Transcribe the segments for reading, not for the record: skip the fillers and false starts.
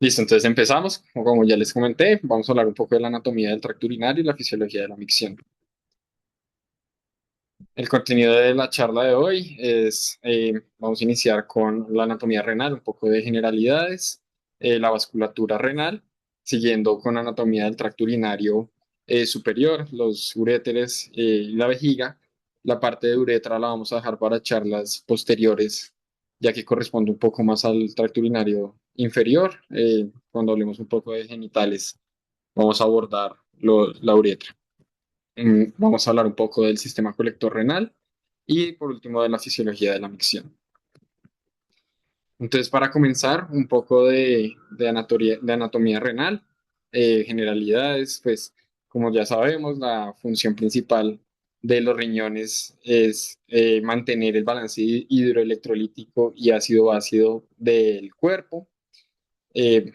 Listo, entonces empezamos. Como ya les comenté, vamos a hablar un poco de la anatomía del tracto urinario y la fisiología de la micción. El contenido de la charla de hoy es, vamos a iniciar con la anatomía renal, un poco de generalidades, la vasculatura renal, siguiendo con anatomía del tracto urinario superior, los uréteres y la vejiga. La parte de uretra la vamos a dejar para charlas posteriores, ya que corresponde un poco más al tracto urinario inferior. Cuando hablemos un poco de genitales, vamos a abordar la uretra. Vamos a hablar un poco del sistema colector renal y por último de la fisiología de la micción. Entonces, para comenzar, un poco de anatomía renal, generalidades, pues como ya sabemos, la función principal de los riñones es mantener el balance hidroelectrolítico y ácido-ácido del cuerpo, eh,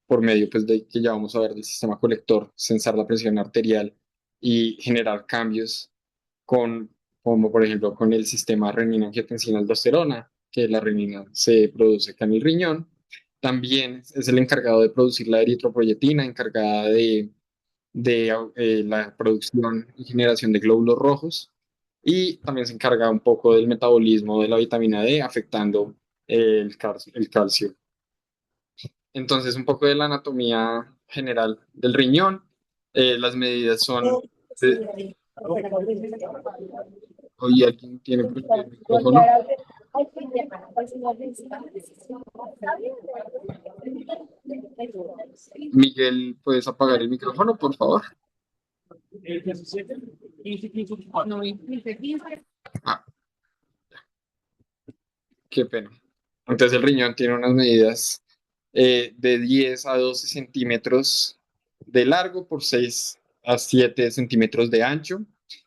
por medio pues, de que ya vamos a ver del sistema colector, censar la presión arterial y generar cambios con, como por ejemplo con el sistema renina-angiotensina-aldosterona, que la renina se produce acá en el riñón. También es el encargado de producir la eritropoyetina, encargada de la producción y generación de glóbulos rojos. Y también se encarga un poco del metabolismo de la vitamina D, afectando el calcio. Entonces, un poco de la anatomía general del riñón. Las medidas son... Oye, ¿alguien tiene prendido el micrófono? Miguel, ¿puedes apagar el micrófono, por favor? Ah, qué pena. Entonces, el riñón tiene unas medidas de 10 a 12 centímetros de largo por 6 a 7 centímetros de ancho.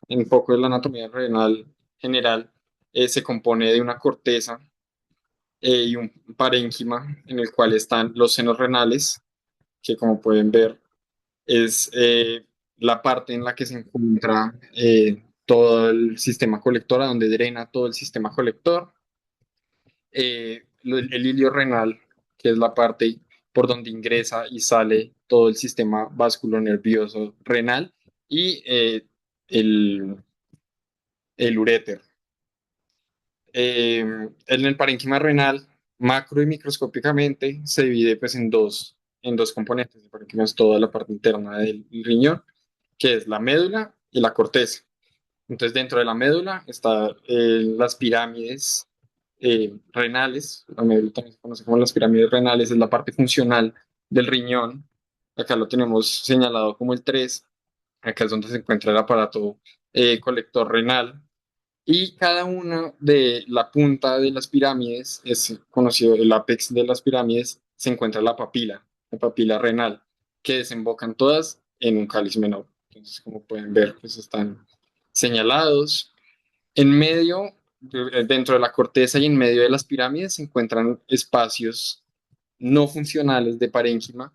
Un poco de la anatomía renal general se compone de una corteza y un parénquima en el cual están los senos renales, que como pueden ver es la parte en la que se encuentra todo el sistema colector, a donde drena todo el sistema colector. El hilio renal, que es la parte por donde ingresa y sale todo el sistema vasculonervioso renal, y el, el uréter. En el parénquima renal, macro y microscópicamente, se divide pues, en dos componentes. El parénquima es toda la parte interna del riñón, que es la médula y la corteza. Entonces, dentro de la médula están las pirámides renales. La médula también se conoce como las pirámides renales, es la parte funcional del riñón. Acá lo tenemos señalado como el 3. Acá es donde se encuentra el aparato colector renal. Y cada una de la punta de las pirámides, es conocido el apex de las pirámides, se encuentra la papila renal, que desembocan todas en un cáliz menor. Entonces, como pueden ver, pues están señalados. En medio, dentro de la corteza y en medio de las pirámides, se encuentran espacios no funcionales de parénquima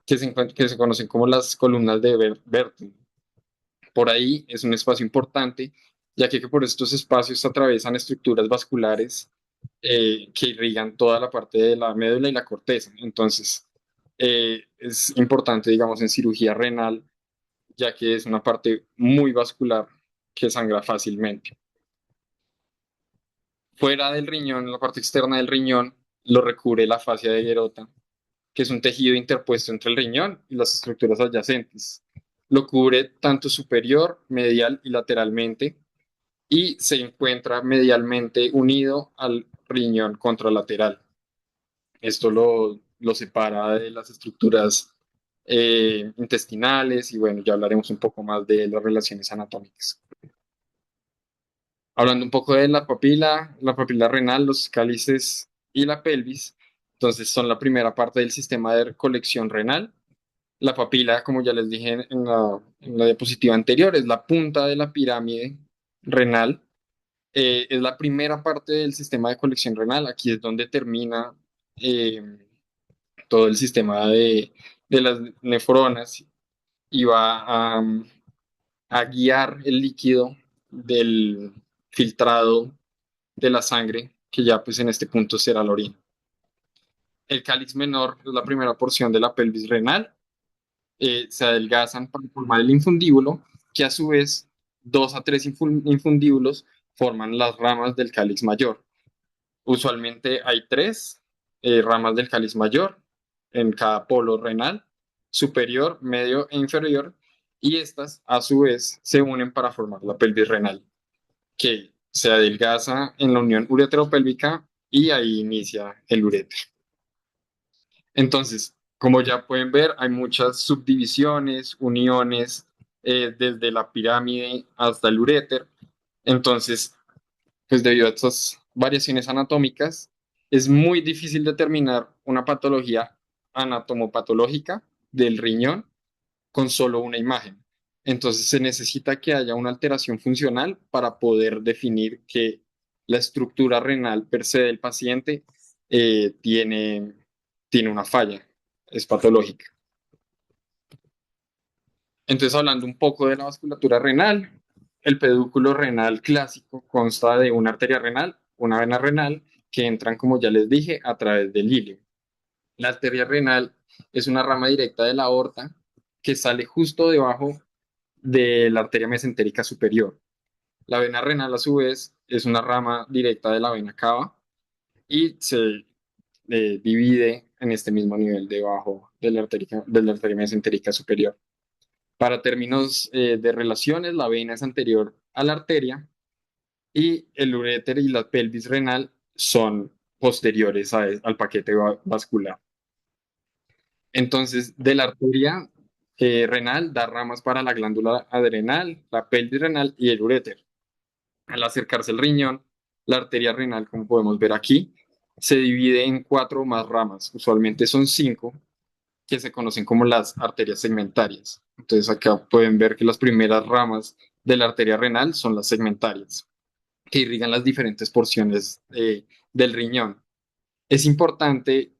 que se conocen como las columnas de Bertin. Por ahí es un espacio importante, ya que por estos espacios se atraviesan estructuras vasculares que irrigan toda la parte de la médula y la corteza. Entonces, es importante, digamos, en cirugía renal, ya que es una parte muy vascular que sangra fácilmente. Fuera del riñón, la parte externa del riñón, lo recubre la fascia de Gerota, que es un tejido interpuesto entre el riñón y las estructuras adyacentes. Lo cubre tanto superior, medial y lateralmente, y se encuentra medialmente unido al riñón contralateral. Esto lo separa de las estructuras intestinales y bueno, ya hablaremos un poco más de las relaciones anatómicas. Hablando un poco de la papila renal, los cálices y la pelvis, entonces son la primera parte del sistema de colección renal. La papila, como ya les dije en la diapositiva anterior, es la punta de la pirámide renal. Es la primera parte del sistema de colección renal. Aquí es donde termina eh, todo el sistema de las nefronas y va a guiar el líquido del filtrado de la sangre, que ya pues en este punto será la orina. El cáliz menor es la primera porción de la pelvis renal. Se adelgazan para formar el infundíbulo, que a su vez 2 a 3 infundíbulos forman las ramas del cáliz mayor. Usualmente hay 3 ramas del cáliz mayor en cada polo renal, superior, medio e inferior, y estas a su vez se unen para formar la pelvis renal, que se adelgaza en la unión ureteropélvica y ahí inicia el uréter. Entonces, como ya pueden ver, hay muchas subdivisiones, uniones, desde la pirámide hasta el uréter. Entonces, pues debido a estas variaciones anatómicas, es muy difícil determinar una patología anatomopatológica del riñón con solo una imagen. Entonces se necesita que haya una alteración funcional para poder definir que la estructura renal per se del paciente tiene una falla, es patológica. Entonces, hablando un poco de la vasculatura renal, el pedúnculo renal clásico consta de una arteria renal, una vena renal, que entran, como ya les dije, a través del ilio. La arteria renal es una rama directa de la aorta que sale justo debajo de la arteria mesentérica superior. La vena renal, a su vez, es una rama directa de la vena cava y se divide en este mismo nivel debajo de la arteria mesentérica superior. Para términos de relaciones, la vena es anterior a la arteria y el uréter y la pelvis renal son posteriores al paquete vascular. Entonces, de la arteria renal da ramas para la glándula adrenal, la pelvis renal y el uréter. Al acercarse el riñón, la arteria renal, como podemos ver aquí, se divide en 4 más ramas. Usualmente son 5, que se conocen como las arterias segmentarias. Entonces acá pueden ver que las primeras ramas de la arteria renal son las segmentarias, que irrigan las diferentes porciones del riñón. Es importante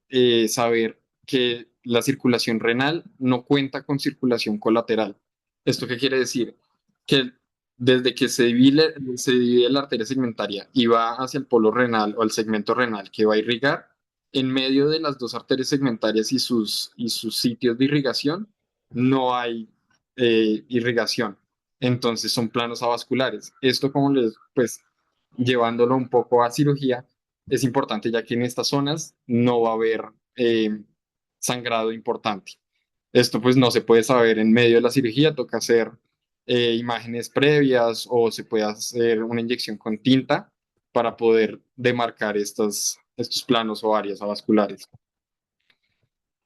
saber que la circulación renal no cuenta con circulación colateral. ¿Esto qué quiere decir? Que desde que se divide la arteria segmentaria y va hacia el polo renal o el segmento renal que va a irrigar, en medio de las dos arterias segmentarias y sus sitios de irrigación, no hay irrigación. Entonces son planos avasculares. Esto, como les, pues, llevándolo un poco a cirugía, es importante ya que en estas zonas no va a haber sangrado importante. Esto pues no se puede saber en medio de la cirugía, toca hacer imágenes previas o se puede hacer una inyección con tinta para poder demarcar estos planos o áreas avasculares.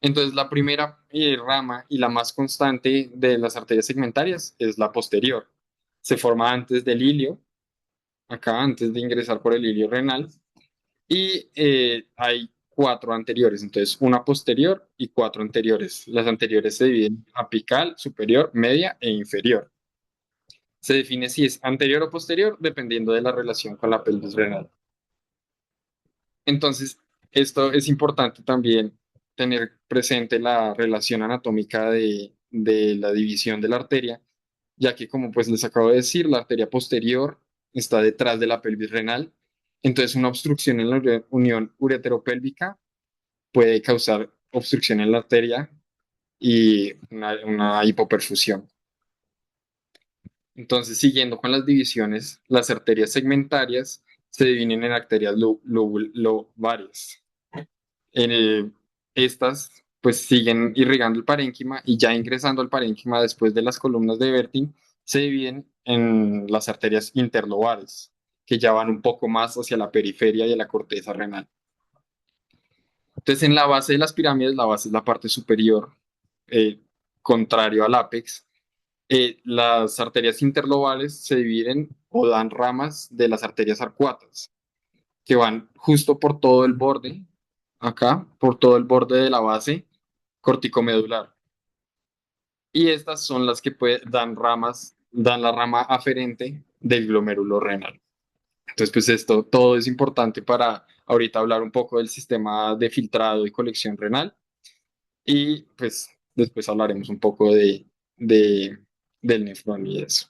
Entonces la primera rama y la más constante de las arterias segmentarias es la posterior. Se forma antes del ilio, acá antes de ingresar por el ilio renal, y hay 4 anteriores, entonces una posterior y 4 anteriores. Las anteriores se dividen apical, superior, media e inferior. Se define si es anterior o posterior dependiendo de la relación con la pelvis renal. Entonces, esto es importante también tener presente la relación anatómica de la división de la arteria, ya que como pues les acabo de decir, la arteria posterior está detrás de la pelvis renal. Entonces, una obstrucción en la unión ureteropélvica puede causar obstrucción en la arteria y una hipoperfusión. Entonces, siguiendo con las divisiones, las arterias segmentarias se dividen en arterias lobulares. En estas, pues siguen irrigando el parénquima y ya ingresando al parénquima después de las columnas de Bertin, se dividen en las arterias interlobares, que ya van un poco más hacia la periferia de la corteza renal. Entonces, en la base de las pirámides, la base es la parte superior, eh, contrario al ápex. Las arterias interlobales se dividen o dan ramas de las arterias arcuatas, que van justo por todo el borde, acá, por todo el borde de la base corticomedular. Y estas son las que dan ramas, dan la rama aferente del glomérulo renal. Entonces, pues esto todo es importante para ahorita hablar un poco del sistema de filtrado y colección renal. Y pues después hablaremos un poco de, del nefrón y eso.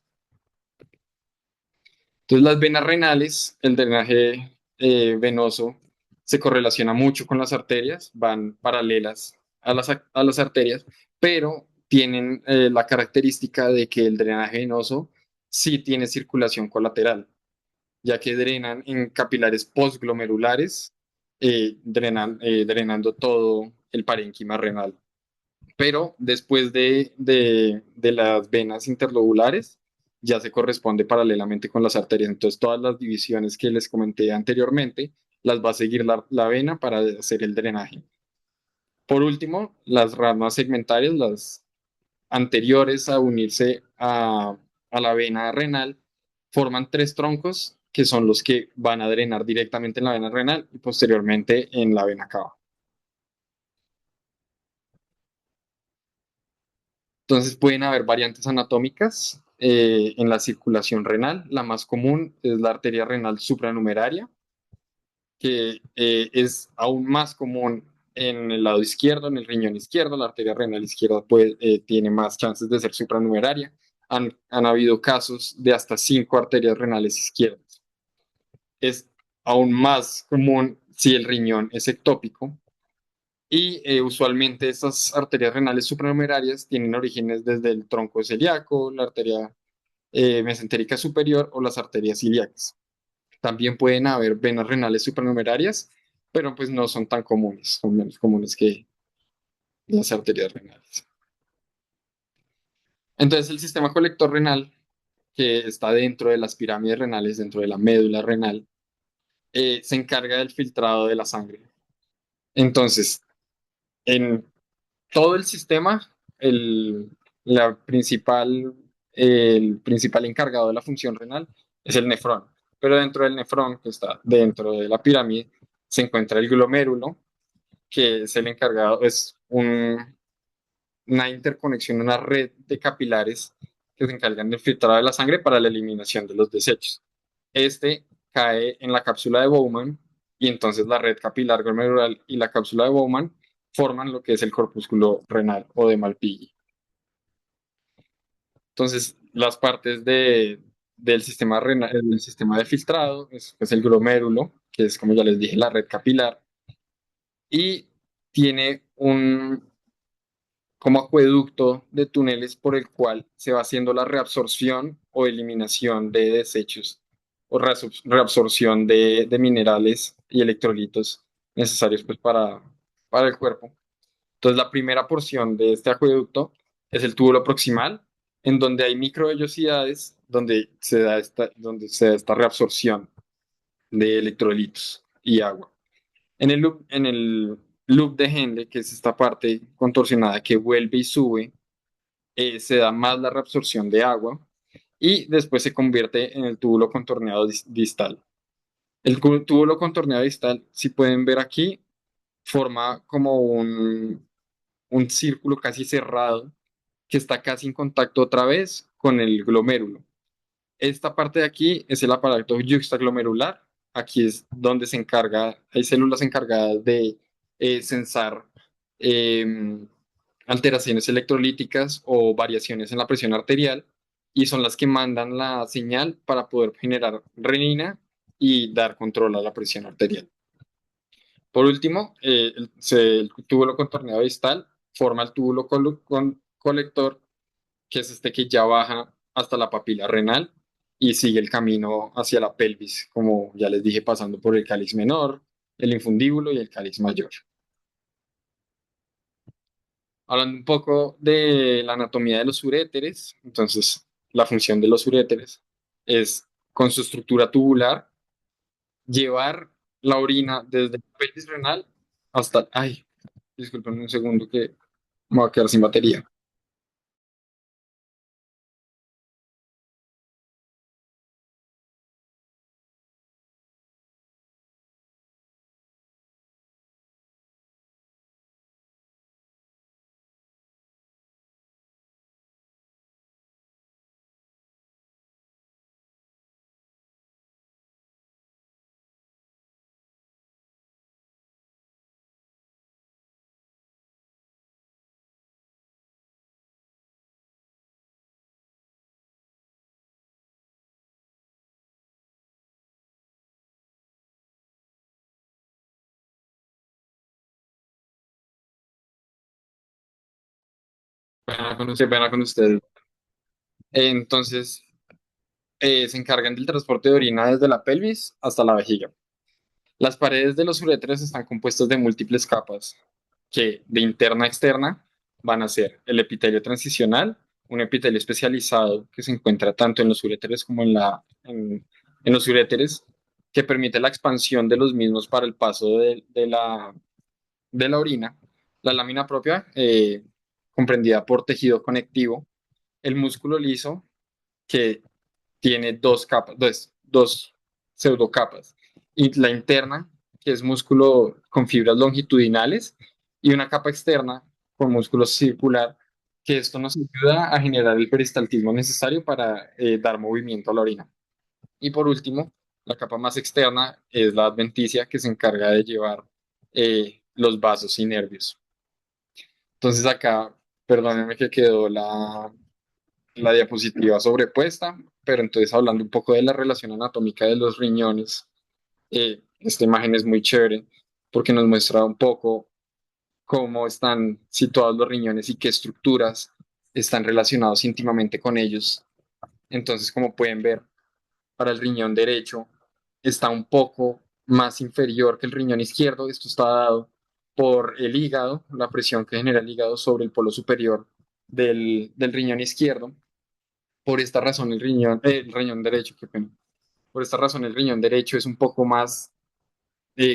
Entonces las venas renales, el drenaje venoso se correlaciona mucho con las arterias, van paralelas a las arterias, pero tienen la característica de que el drenaje venoso sí tiene circulación colateral, ya que drenan en capilares postglomerulares, drenando todo el parénquima renal. Pero después de las venas interlobulares, ya se corresponde paralelamente con las arterias. Entonces, todas las divisiones que les comenté anteriormente, las va a seguir la vena para hacer el drenaje. Por último, las ramas segmentarias, las anteriores a unirse a la vena renal, forman tres troncos que son los que van a drenar directamente en la vena renal y posteriormente en la vena cava. Entonces pueden haber variantes anatómicas en la circulación renal. La más común es la arteria renal supranumeraria, que es aún más común en el lado izquierdo, en el riñón izquierdo. La arteria renal izquierda tiene más chances de ser supranumeraria. Han habido casos de hasta 5 arterias renales izquierdas. Es aún más común si el riñón es ectópico. Y usualmente estas arterias renales supranumerarias tienen orígenes desde el tronco celíaco, la arteria mesentérica superior o las arterias ilíacas. También pueden haber venas renales supranumerarias, pero pues no son tan comunes, son menos comunes que las arterias renales. Entonces el sistema colector renal, que está dentro de las pirámides renales, dentro de la médula renal, se encarga del filtrado de la sangre. Entonces, en todo el sistema, el, la principal, el principal encargado de la función renal es el nefrón. Pero dentro del nefrón, que está dentro de la pirámide, se encuentra el glomérulo, que es el encargado, una interconexión, una red de capilares que se encargan del filtrado de la sangre para la eliminación de los desechos. Este cae en la cápsula de Bowman y entonces la red capilar glomerular y la cápsula de Bowman forman lo que es el corpúsculo renal o de Malpighi. Entonces, las partes del sistema renal, del sistema de filtrado es el glomérulo, que es como ya les dije, la red capilar, y tiene un como acueducto de túneles por el cual se va haciendo la reabsorción o eliminación de desechos o reabsorción de minerales y electrolitos necesarios pues, para el cuerpo. Entonces, la primera porción de este acueducto es el túbulo proximal, en donde hay microvellosidades, donde se da esta reabsorción de electrolitos y agua. En el loop de Henle, que es esta parte contorsionada que vuelve y sube, se da más la reabsorción de agua y después se convierte en el túbulo contorneado distal. El túbulo contorneado distal, si pueden ver aquí, forma como un círculo casi cerrado que está casi en contacto otra vez con el glomérulo. Esta parte de aquí es el aparato yuxtaglomerular. Aquí es donde se encarga, hay células encargadas de censar eh, alteraciones electrolíticas o variaciones en la presión arterial y son las que mandan la señal para poder generar renina y dar control a la presión arterial. Por último, el túbulo contorneado distal forma el túbulo colector, que es este que ya baja hasta la papila renal y sigue el camino hacia la pelvis, como ya les dije, pasando por el cáliz menor, el infundíbulo y el cáliz mayor. Hablando un poco de la anatomía de los uréteres, entonces la función de los uréteres es, con su estructura tubular, llevar la orina desde la pelvis renal hasta... Ay, disculpen un segundo que me voy a quedar sin batería. Qué pena con ustedes. Entonces, se encargan del transporte de orina desde la pelvis hasta la vejiga. Las paredes de los uréteres están compuestas de múltiples capas que de interna a externa van a ser el epitelio transicional, un epitelio especializado que se encuentra tanto en los uréteres como en los uréteres, que permite la expansión de los mismos para el paso de la orina, la lámina propia, comprendida por tejido conectivo, el músculo liso, que tiene dos capas, dos pseudocapas, y la interna, que es músculo con fibras longitudinales, y una capa externa con músculo circular, que esto nos ayuda a generar el peristaltismo necesario para dar movimiento a la orina. Y por último, la capa más externa es la adventicia, que se encarga de llevar los vasos y nervios. Entonces acá, perdónenme que quedó la diapositiva sobrepuesta, pero entonces hablando un poco de la relación anatómica de los riñones, esta imagen es muy chévere porque nos muestra un poco cómo están situados los riñones y qué estructuras están relacionados íntimamente con ellos. Entonces, como pueden ver, para el riñón derecho está un poco más inferior que el riñón izquierdo. Esto está dado por el hígado, la presión que genera el hígado sobre el polo superior del riñón izquierdo. Por esta razón, el riñón derecho, qué pena. Por esta razón, el riñón derecho es un poco más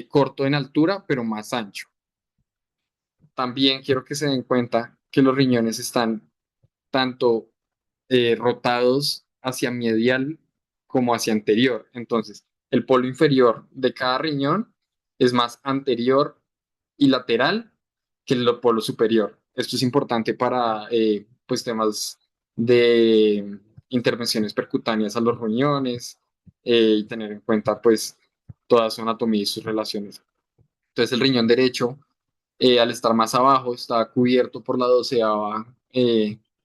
corto en altura, pero más ancho. También quiero que se den cuenta que los riñones están tanto rotados hacia medial como hacia anterior. Entonces, el polo inferior de cada riñón es más anterior y lateral que el polo superior. Esto es importante para pues temas de intervenciones percutáneas a los riñones y tener en cuenta pues toda su anatomía y sus relaciones. Entonces el riñón derecho, al estar más abajo, está cubierto por la doceava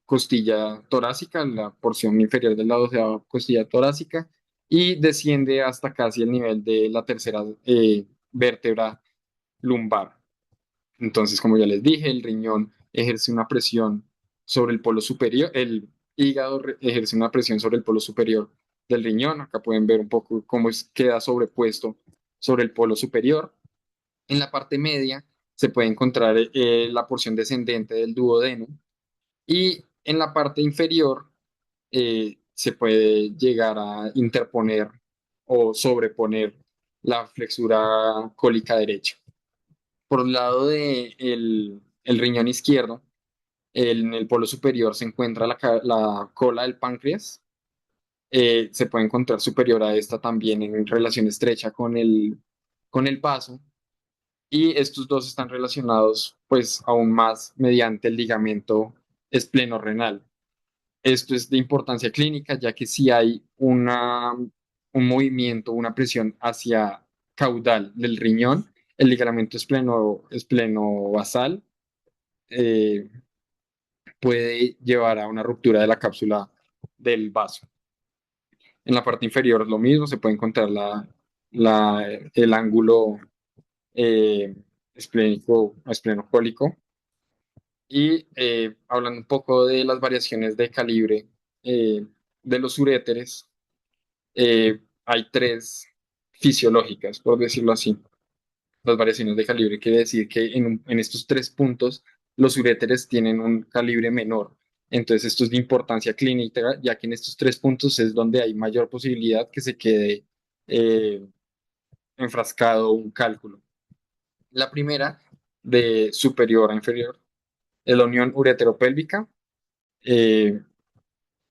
costilla torácica, la porción inferior de la doceava costilla torácica, y desciende hasta casi el nivel de la tercera vértebra lumbar. Entonces, como ya les dije, el riñón ejerce una presión sobre el polo superior, el hígado ejerce una presión sobre el polo superior del riñón. Acá pueden ver un poco cómo queda sobrepuesto sobre el polo superior. En la parte media se puede encontrar la porción descendente del duodeno y en la parte inferior se puede llegar a interponer o sobreponer la flexura cólica derecha. Por el lado el riñón izquierdo, en el polo superior se encuentra la cola del páncreas. Se puede encontrar superior a esta también en relación estrecha con el vaso. Y estos dos están relacionados, pues, aún más mediante el ligamento espleno-renal. Esto es de importancia clínica, ya que si hay un movimiento, una presión hacia caudal del riñón, el ligamento espleno-basal eh, puede llevar a una ruptura de la cápsula del vaso. En la parte inferior lo mismo, se puede encontrar el ángulo eh, esplenocólico. Y hablando un poco de las variaciones de calibre eh, de los uréteres, hay tres fisiológicas, por decirlo así. Las variaciones de calibre quiere decir que en estos tres puntos los uréteres tienen un calibre menor. Entonces, esto es de importancia clínica, ya que en estos tres puntos es donde hay mayor posibilidad que se quede eh, enfrascado un cálculo. La primera, de superior a inferior, es la unión ureteropélvica, eh,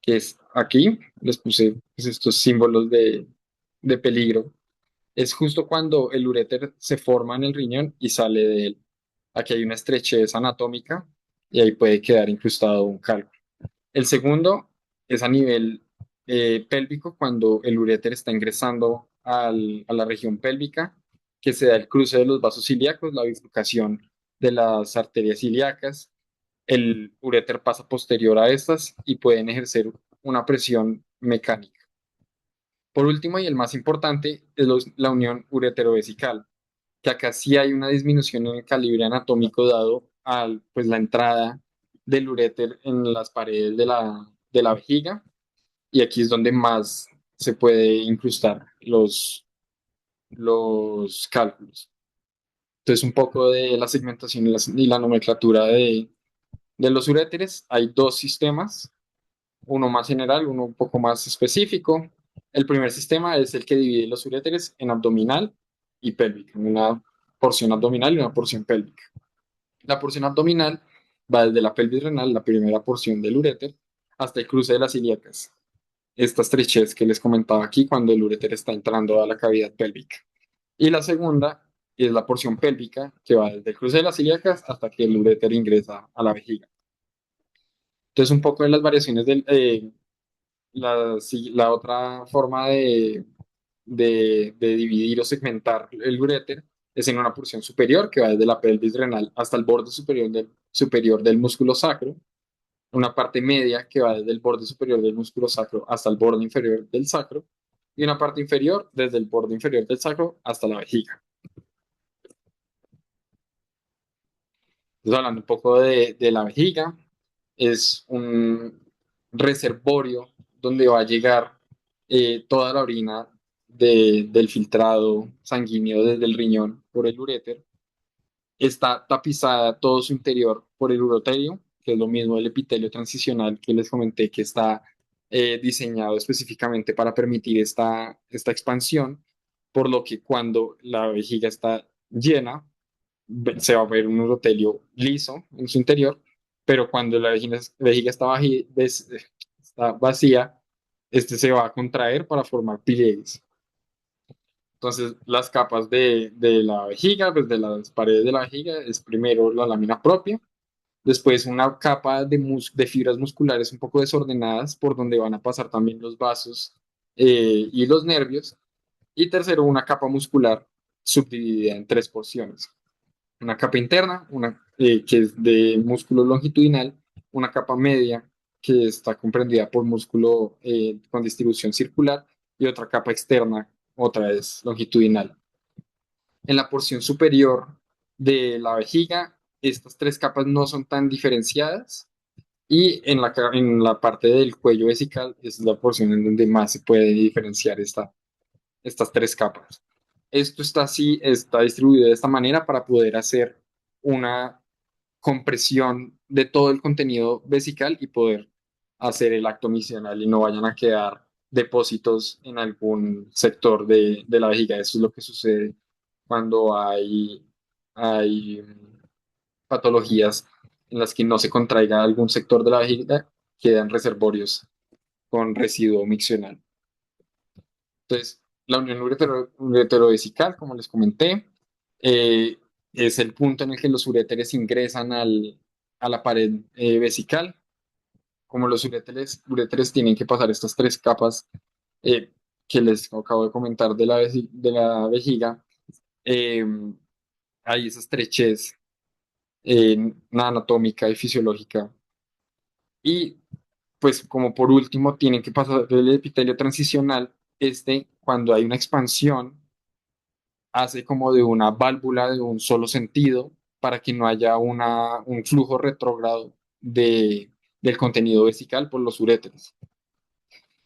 que es aquí. Les puse pues, estos símbolos de peligro. Es justo cuando el uréter se forma en el riñón y sale de él. Aquí hay una estrechez anatómica y ahí puede quedar incrustado un cálculo. El segundo es a nivel pélvico, cuando el uréter está ingresando a la región pélvica, que se da el cruce de los vasos ilíacos, la bifurcación de las arterias ilíacas. El uréter pasa posterior a estas y pueden ejercer una presión mecánica. Por último, y el más importante, es la unión ureterovesical, que acá sí hay una disminución en el calibre anatómico dado a pues, la entrada del uréter en las paredes de la vejiga, y aquí es donde más se puede incrustar los cálculos. Entonces, un poco de la segmentación y la nomenclatura de los uréteres. Hay dos sistemas, uno más general, uno un poco más específico. El primer sistema es el que divide los uréteres en abdominal y pélvica, una porción abdominal y una porción pélvica. La porción abdominal va desde la pelvis renal, la primera porción del uréter, hasta el cruce de las ilíacas. Esta estrechez que les comentaba aquí cuando el uréter está entrando a la cavidad pélvica. Y la segunda es la porción pélvica, que va desde el cruce de las ilíacas hasta que el uréter ingresa a la vejiga. Entonces, un poco de las variaciones la otra forma de dividir o segmentar el uréter es en una porción superior que va desde la pelvis renal hasta el borde superior del músculo sacro, una parte media que va desde el borde superior del músculo sacro hasta el borde inferior del sacro, y una parte inferior desde el borde inferior del sacro hasta la vejiga. Entonces, hablando un poco de la vejiga, es un reservorio donde va a llegar toda la orina del filtrado sanguíneo desde el riñón por el uréter. Está tapizada todo su interior por el uroterio, que es lo mismo del epitelio transicional que les comenté, que está diseñado específicamente para permitir esta expansión, por lo que cuando la vejiga está llena, se va a ver un urotelio liso en su interior, pero cuando la vejiga está vacía, este se va a contraer para formar pliegues. Entonces, las capas de la vejiga, pues de las paredes de la vejiga, es primero la lámina propia, después una capa de fibras musculares un poco desordenadas por donde van a pasar también los vasos y los nervios, y tercero, una capa muscular subdividida en tres porciones: una capa interna, que es de músculo longitudinal, una capa media que está comprendida por músculo con distribución circular, y otra capa externa, otra vez longitudinal. En la porción superior de la vejiga, estas tres capas no son tan diferenciadas, y en la parte del cuello vesical es la porción en donde más se puede diferenciar estas tres capas. Esto está distribuido de esta manera para poder hacer una compresión de todo el contenido vesical y poder hacer el acto misional y no vayan a quedar depósitos en algún sector de la vejiga. Eso es lo que sucede cuando hay patologías en las que no se contraiga algún sector de la vejiga, quedan reservorios con residuo miccional. Entonces, la unión ureterovesical, como les comenté, eh, es el punto en el que los uréteres ingresan a la pared vesical. Como los uréteres tienen que pasar estas tres capas eh, que les acabo de comentar de la vejiga, eh, hay esa estrechez anatómica y fisiológica. Y pues como por último tienen que pasar el epitelio transicional. Cuando hay una expansión, hace como de una válvula de un solo sentido para que no haya un flujo retrógrado del contenido vesical por los uréteres.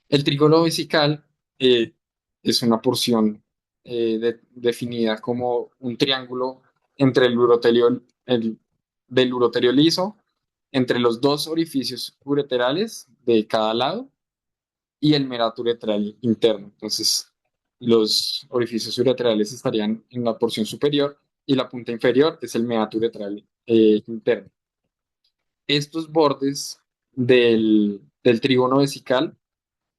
El trígono vesical eh, es una porción definida como un triángulo entre del uroterio liso, entre los dos orificios ureterales de cada lado y el merato uretral interno. Entonces, los orificios ureterales estarían en la porción superior y la punta inferior es el meato uretral interno. Estos bordes del trígono vesical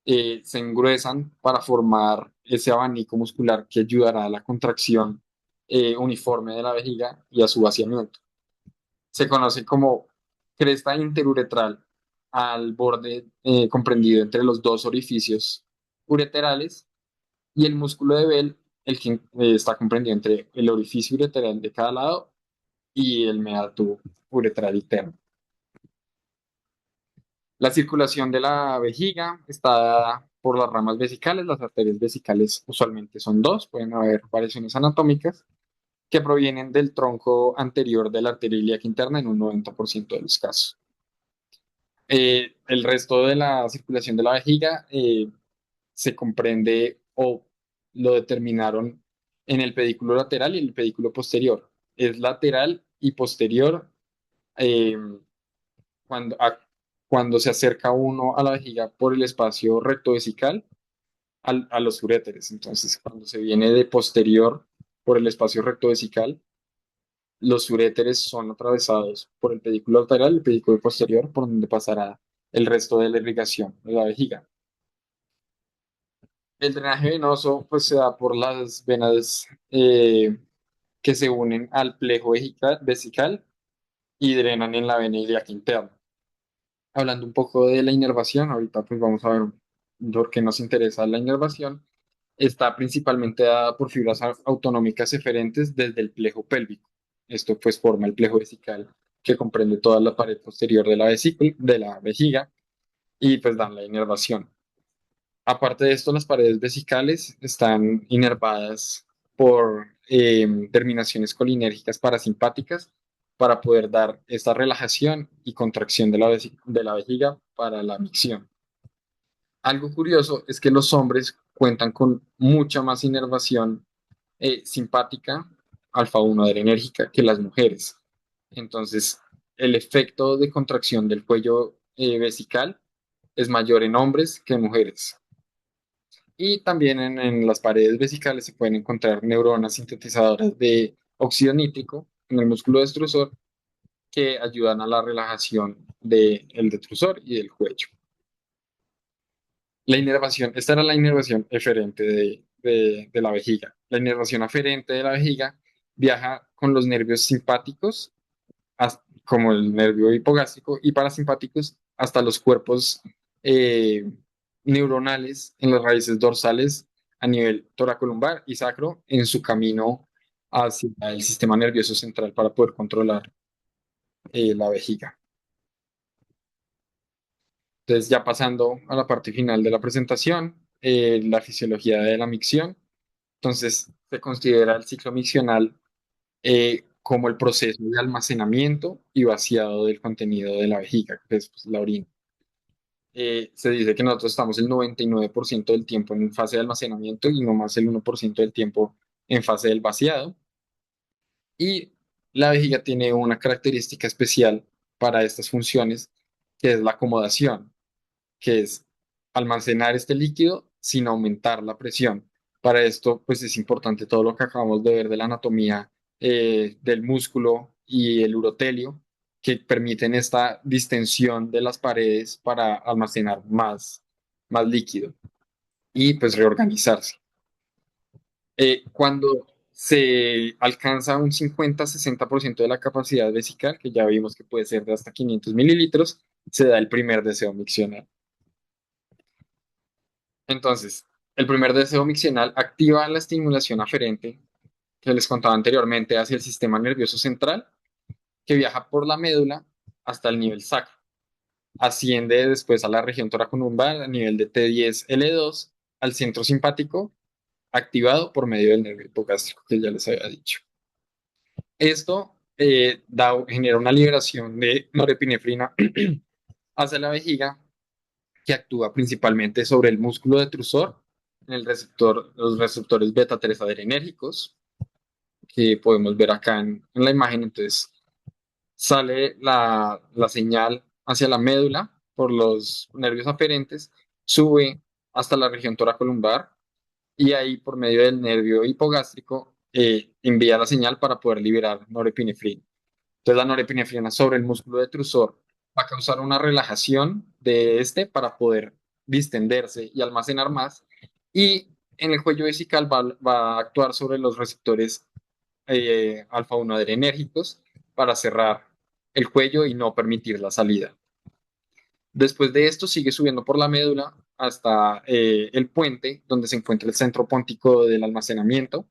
se engruesan para formar ese abanico muscular que ayudará a la contracción uniforme de la vejiga y a su vaciamiento. Se conoce como cresta interuretral al borde comprendido entre los dos orificios ureterales, y el músculo de Bell, el que está comprendido entre el orificio ureteral de cada lado y el meato uretral interno. La circulación de la vejiga está dada por las ramas vesicales. Las arterias vesicales usualmente son dos, pueden haber variaciones anatómicas, que provienen del tronco anterior de la arteria ilíaca interna en un 90% de los casos. El resto de la circulación de la vejiga se comprende o lo determinaron en el pedículo lateral y el pedículo posterior. Es lateral y posterior eh, cuando, cuando se acerca uno a la vejiga por el espacio rectovesical a los uréteres. Entonces, cuando se viene de posterior por el espacio rectovesical, los uréteres son atravesados por el pedículo lateral y el pedículo posterior, por donde pasará el resto de la irrigación de la vejiga. El drenaje venoso pues se da por las venas que se unen al plejo vesical y drenan en la vena ilíaca interna. Hablando un poco de la inervación, ahorita pues vamos a ver por qué nos interesa la inervación. Está principalmente dada por fibras autonómicas eferentes desde el plejo pélvico. Esto pues forma el plejo vesical que comprende toda la pared posterior de la vesícula, de la vejiga y pues dan la inervación. Aparte de esto, las paredes vesicales están inervadas por terminaciones colinérgicas parasimpáticas para poder dar esta relajación y contracción de de la vejiga para la micción. Algo curioso es que los hombres cuentan con mucha más inervación simpática alfa 1 adrenérgica que las mujeres. Entonces, el efecto de contracción del cuello vesical es mayor en hombres que en mujeres. Y también en las paredes vesicales se pueden encontrar neuronas sintetizadoras de óxido nítrico en el músculo detrusor que ayudan a la relajación del detrusor y del cuello. La inervación, esta era la inervación eferente de la vejiga. La inervación aferente de la vejiga viaja con los nervios simpáticos, como el nervio hipogástrico, y parasimpáticos hasta los cuerpos eh, neuronales en las raíces dorsales a nivel toracolumbar y sacro en su camino hacia el sistema nervioso central para poder controlar la vejiga. Entonces, ya pasando a la parte final de la presentación, la fisiología de la micción. Entonces, se considera el ciclo miccional como el proceso de almacenamiento y vaciado del contenido de la vejiga, que es pues, la orina. Se dice que nosotros estamos el 99% del tiempo en fase de almacenamiento y no más el 1% del tiempo en fase del vaciado. Y la vejiga tiene una característica especial para estas funciones, que es la acomodación, que es almacenar este líquido sin aumentar la presión. Para esto, pues es importante todo lo que acabamos de ver de la anatomía del músculo y el urotelio, que permiten esta distensión de las paredes para almacenar más líquido y pues reorganizarse. Cuando se alcanza un 50-60% de la capacidad vesical, que ya vimos que puede ser de hasta 500 mililitros, se da el primer deseo miccional. Entonces, el primer deseo miccional activa la estimulación aferente que les contaba anteriormente hacia el sistema nervioso central, que viaja por la médula hasta el nivel sacro. Asciende después a la región toracolumbar a nivel de T10L2 al centro simpático, activado por medio del nervio hipogástrico que ya les había dicho. Esto genera una liberación de norepinefrina hacia la vejiga que actúa principalmente sobre el músculo detrusor, en el receptor, los receptores beta 3 adrenérgicos, que podemos ver acá en la imagen. Entonces, sale la señal hacia la médula por los nervios aferentes, sube hasta la región toracolumbar y ahí por medio del nervio hipogástrico envía la señal para poder liberar norepinefrina. Entonces la norepinefrina sobre el músculo detrusor va a causar una relajación de este para poder distenderse y almacenar más. Y en el cuello vesical va a actuar sobre los receptores alfa 1 adrenérgicos para cerrar el cuello y no permitir la salida. Después de esto sigue subiendo por la médula hasta el puente donde se encuentra el centro póntico del almacenamiento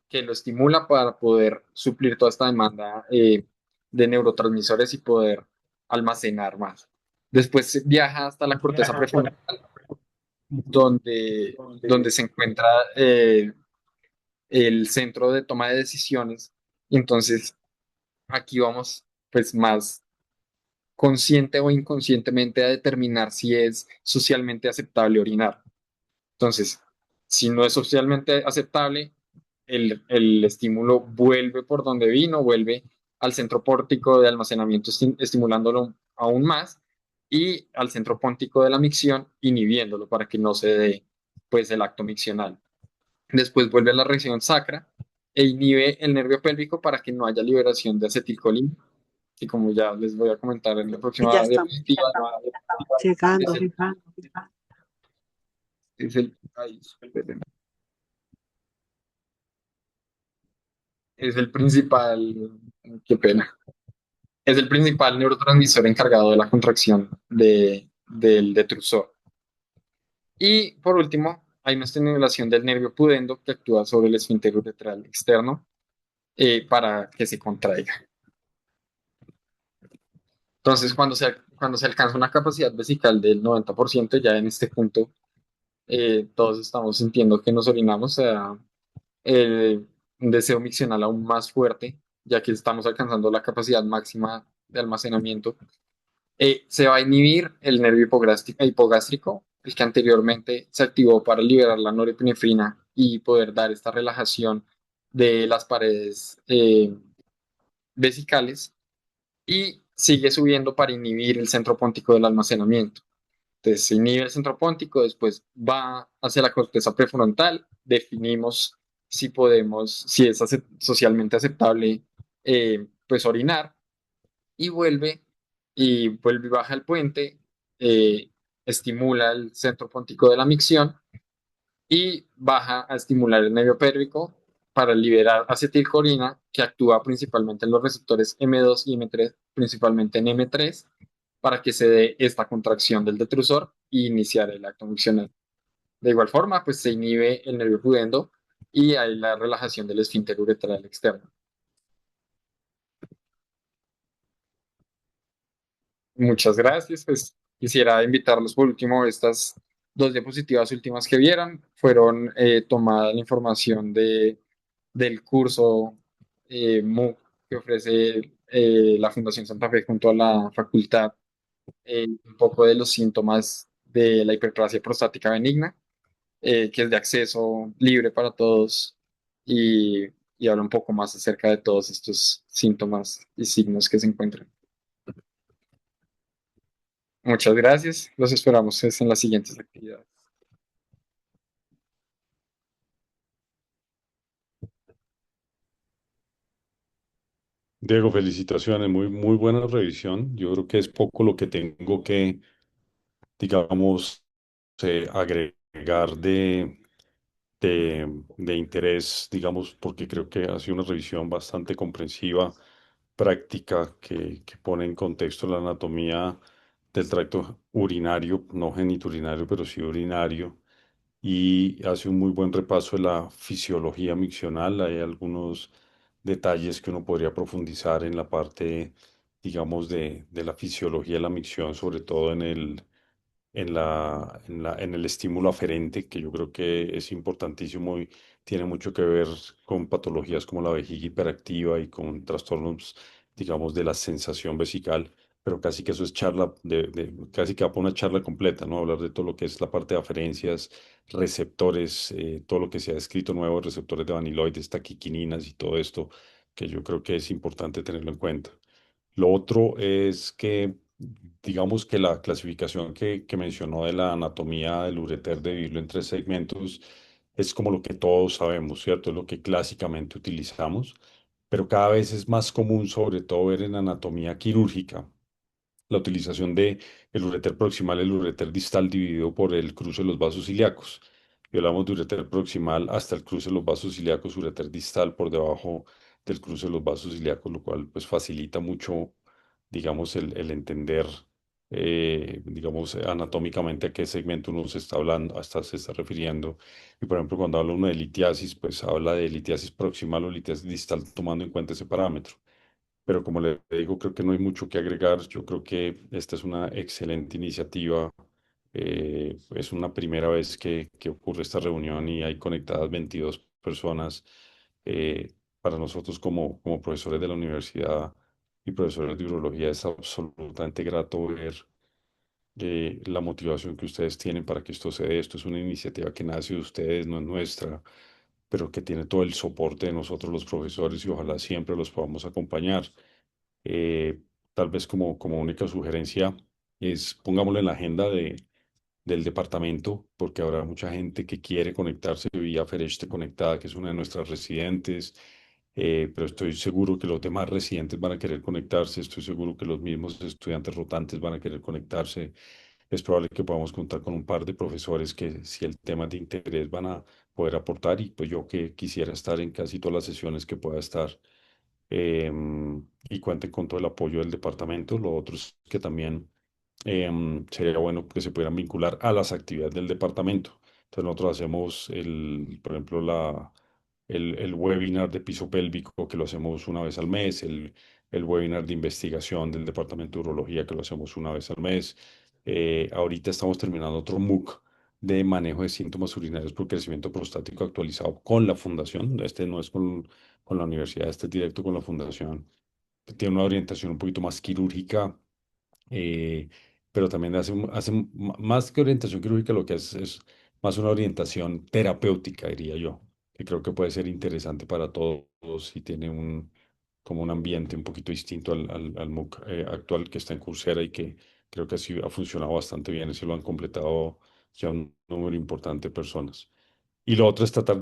que lo estimula para poder suplir toda esta demanda de neurotransmisores y poder almacenar más. Después viaja hasta la corteza prefrontal, donde se encuentra el centro de toma de decisiones. Y entonces aquí vamos pues más consciente o inconscientemente a determinar si es socialmente aceptable orinar. Entonces, si no es socialmente aceptable, el estímulo vuelve por donde vino, vuelve al centro pórtico de almacenamiento estimulándolo aún más y al centro póntico de la micción inhibiéndolo para que no se dé pues el acto miccional. Después vuelve a la región sacra e inhibe el nervio pélvico para que no haya liberación de acetilcolina, que como ya les voy a comentar en la Y ya próxima estamos diapositiva, es llegando. el, ay, es el principal, qué pena, es el principal neurotransmisor encargado de la contracción del detrusor. Y por último, hay una estimulación del nervio pudendo que actúa sobre el esfínter uretral externo para que se contraiga. Entonces, cuando se alcanza una capacidad vesical del 90%, ya en este punto todos estamos sintiendo que nos orinamos, o sea, un deseo miccional aún más fuerte, ya que estamos alcanzando la capacidad máxima de almacenamiento. Se va a inhibir el nervio hipogástrico, el que anteriormente se activó para liberar la norepinefrina y poder dar esta relajación de las paredes vesicales, y sigue subiendo para inhibir el centro póntico del almacenamiento. Entonces se inhibe el centro póntico, después va hacia la corteza prefrontal, definimos si es socialmente aceptable, pues orinar, y vuelve y baja el puente, eh, estimula el centro póntico de la micción y baja a estimular el nervio pélvico para liberar acetilcolina, que actúa principalmente en los receptores M2 y M3, principalmente en M3, para que se dé esta contracción del detrusor e iniciar el acto miccional. De igual forma, pues se inhibe el nervio pudendo y hay la relajación del esfínter uretral externo. Muchas gracias. Pues quisiera invitarlos por último. Estas dos diapositivas últimas que vieron fueron tomada la información del curso MOOC que ofrece la Fundación Santa Fe junto a la facultad, un poco de los síntomas de la hiperplasia prostática benigna, que es de acceso libre para todos y, y habla un poco más acerca de todos estos síntomas y signos que se encuentran. Muchas gracias. Los esperamos en las siguientes actividades. Diego, felicitaciones, muy buena revisión. Yo creo que es poco lo que tengo que, digamos, agregar de interés, digamos, porque creo que ha sido una revisión bastante comprensiva, práctica, que pone en contexto la anatomía del tracto urinario, no geniturinario, pero sí urinario, y hace un muy buen repaso de la fisiología miccional. Hay algunos detalles que uno podría profundizar en la parte, digamos, de la fisiología de la micción, sobre todo en el estímulo aferente, que yo creo que es importantísimo y tiene mucho que ver con patologías como la vejiga hiperactiva y con trastornos, digamos, de la sensación vesical. Pero casi que eso es charla, casi que va para una charla completa, ¿no? Hablar de todo lo que es la parte de aferencias, receptores, todo lo que se ha descrito nuevo, receptores de vaniloides, taquiquininas y todo esto, que yo creo que es importante tenerlo en cuenta. Lo otro es que, digamos que la clasificación que mencionó de la anatomía del ureter, de dividirlo en tres segmentos, es como lo que todos sabemos, ¿cierto? Es lo que clásicamente utilizamos, pero cada vez es más común, sobre todo ver en anatomía quirúrgica, la utilización de el ureter proximal y el ureter distal dividido por el cruce de los vasos ilíacos. Y hablamos de ureter proximal hasta el cruce de los vasos ilíacos, ureter distal por debajo del cruce de los vasos ilíacos, lo cual pues facilita mucho, digamos, el entender, digamos, anatómicamente a qué segmento uno se está hablando, hasta se está refiriendo. Y por ejemplo, cuando habla uno de litiasis, pues habla de litiasis proximal o litiasis distal tomando en cuenta ese parámetro. Pero como le digo, creo que no hay mucho que agregar. Yo creo que esta es una excelente iniciativa. Es una primera vez que ocurre esta reunión y hay conectadas 22 personas. Para nosotros como profesores de la universidad y profesores de urología. Es absolutamente grato ver la motivación que ustedes tienen para que esto se dé. Esto es una iniciativa que nace de ustedes, no es nuestra, pero que tiene todo el soporte de nosotros los profesores y ojalá siempre los podamos acompañar. Eh, Tal vez como única sugerencia es pongámoslo en la agenda del departamento, porque habrá mucha gente que quiere conectarse vía Fereste Conectada, que es una de nuestras residentes, pero estoy seguro que los demás residentes van a querer conectarse, estoy seguro que los mismos estudiantes rotantes van a querer conectarse. Es probable que podamos contar con un par de profesores que, si el tema es de interés, van a poder aportar y pues yo que quisiera estar en casi todas las sesiones que pueda estar y cuenten con todo el apoyo del departamento. Lo otro es que también sería bueno que se pudieran vincular a las actividades del departamento. Entonces nosotros hacemos por ejemplo, el webinar de piso pélvico que lo hacemos una vez al mes, el webinar de investigación del departamento de urología que lo hacemos una vez al mes. Ahorita estamos terminando otro MOOC de manejo de síntomas urinarios por crecimiento prostático actualizado con la fundación. Este no es con la universidad, este es directo con la fundación. Tiene una orientación un poquito más quirúrgica, eh, pero también más que orientación quirúrgica, lo que es más una orientación terapéutica, diría yo, que creo que puede ser interesante para todos y tiene como un ambiente un poquito distinto al MOOC actual que está en Coursera y que creo que así ha funcionado bastante bien, y se lo han completado ya un número importante de personas. Y lo otro es tratar